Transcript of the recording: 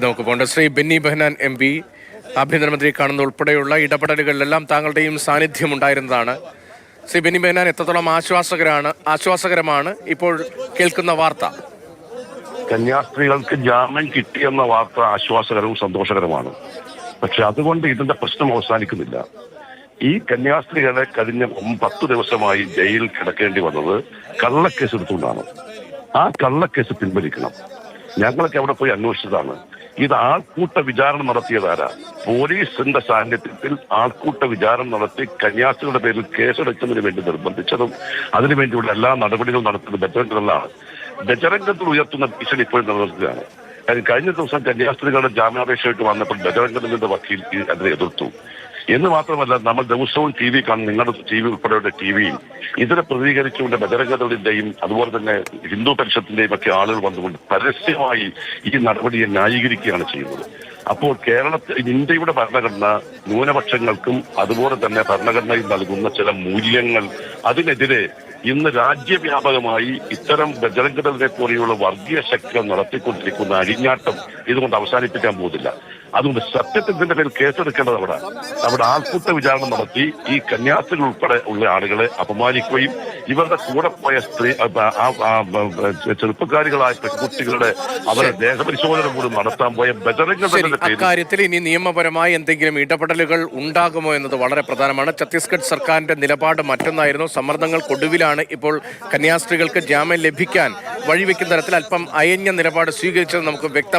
നമുക്ക് പോകേണ്ട ശ്രീ ബെന്നി ബെഹനാൻ MP ആഭ്യന്തരമന്ത്രിയെ കാണുന്ന ഉൾപ്പെടെയുള്ള ഇടപെടലുകളിലെല്ലാം താങ്കളുടെയും സാന്നിധ്യം ഉണ്ടായിരുന്നതാണ്. ശ്രീ ബെന്നി ബെഹനാൻ, എത്രത്തോളം ആശ്വാസകരമാണ് ഇപ്പോൾ കേൾക്കുന്ന വാർത്ത? കന്യാസ്ത്രീകൾക്ക് ജാമ്യം കിട്ടിയെന്ന വാർത്ത ആശ്വാസകരവും സന്തോഷകരമാണ്. പക്ഷെ അതുകൊണ്ട് ഇതിന്റെ പ്രശ്നം അവസാനിക്കുന്നില്ല. ഈ കന്യാസ്ത്രീകളെ കഴിഞ്ഞ 10 ദിവസമായി ജയിലിൽ കിടക്കേണ്ടി വന്നത് കള്ളക്കേസ് എടുത്തുകൊണ്ടാണ്. ആ കള്ളക്കേസ് പിൻവലിക്കണം. ഞങ്ങളൊക്കെ അവിടെ പോയി അന്വേഷിച്ചതാണ്. ഇത് ആൾക്കൂട്ട വിചാരണ നടത്തിയതാരാ? പോലീസിന്റെ സാന്നിധ്യത്തിൽ ആൾക്കൂട്ട വിചാരണ നടത്തി കന്യാസ്ത്രീകളുടെ പേരിൽ കേസെടുക്കുന്നതിന് വേണ്ടി നിർബന്ധിച്ചതും അതിനുവേണ്ടിയുള്ള എല്ലാ നടപടികളും നടത്തുന്നത് ബജറംഗദളാണ്. ബജറംഗദൾ ഉയർത്തുന്ന ഭീഷണി ഇപ്പോഴും നിലനിൽക്കുകയാണ്. കഴിഞ്ഞ ദിവസം കന്യാസ്ത്രീകളുടെ ജാമ്യാപേക്ഷയായിട്ട് വന്നപ്പോൾ ബജറംഗദളിന്റെ വക്കീൽ അതിനെ എതിർത്തു. എന്ന് മാത്രമല്ല, നമ്മൾ ദിവസവും TV കാണും, നിങ്ങളുടെ TV ഉൾപ്പെടെയുള്ള TVയിൽ ഇതിനെ പ്രതികരിച്ചുകൊണ്ട് ബജറംഗദളിന്റെയും അതുപോലെ തന്നെ ഹിന്ദു പരിഷത്തിന്റെയും ഒക്കെ ആളുകൾ വന്നുകൊണ്ട് പരസ്യമായി ഈ നടപടിയെ ന്യായീകരിക്കുകയാണ് ചെയ്യുന്നത്. അപ്പോൾ ഇന്ത്യയുടെ ഭരണഘടന ന്യൂനപക്ഷങ്ങൾക്കും അതുപോലെ തന്നെ ഭരണഘടനയിൽ നൽകുന്ന ചില മൂല്യങ്ങൾ, അതിനെതിരെ ഇന്ന് രാജ്യവ്യാപകമായി ഇത്തരം ബജറംഗദളിനെ പോലെയുള്ള വർഗീയ ശക്തികൾ നടത്തിക്കൊണ്ടിരിക്കുന്ന അഴിഞ്ഞാട്ടം ഇതുകൊണ്ട് അവസാനിപ്പിക്കാൻ പോകുന്നില്ല. അതുകൊണ്ട് സത്യത്തിന്റെ പേരിൽ കേസെടുക്കേണ്ടത് അവിടെ ആൾക്കൂട്ട വിചാരണ നടത്തി ഈ കന്യാസ്ത്രീകൾ ഉൾപ്പെടെ ഉള്ള ആളുകളെ അപമാനിക്കുകയും ഇവരുടെ കൂടെ പോയ ചെറുപ്പക്കാരികളായ പെൺകുട്ടികളുടെ അവരെ ദേഹപരിശോധന കൂടി നടത്താൻ പോയ ബജറംഗദളിന്റെ കാര്യത്തിൽ ഇനി നിയമപരമായി എന്തെങ്കിലും ഇടപെടലുകൾ ഉണ്ടാകുമോ എന്നത് വളരെ പ്രധാനമാണ്. ഛത്തീസ്ഗഡ് സർക്കാരിന്റെ നിലപാട് മറ്റൊന്നായിരുന്നു. സമ്മർദ്ദങ്ങൾക്കൊടുവിലാണ് ഇപ്പോൾ കന്യാസ്ത്രീകൾക്ക് ജാമ്യം ലഭിക്കാൻ വഴിവെക്കുന്ന തരത്തിൽ അല്പം അയഞ്ഞ നിലപാട് സ്വീകരിച്ചത് നമുക്ക് വ്യക്തം.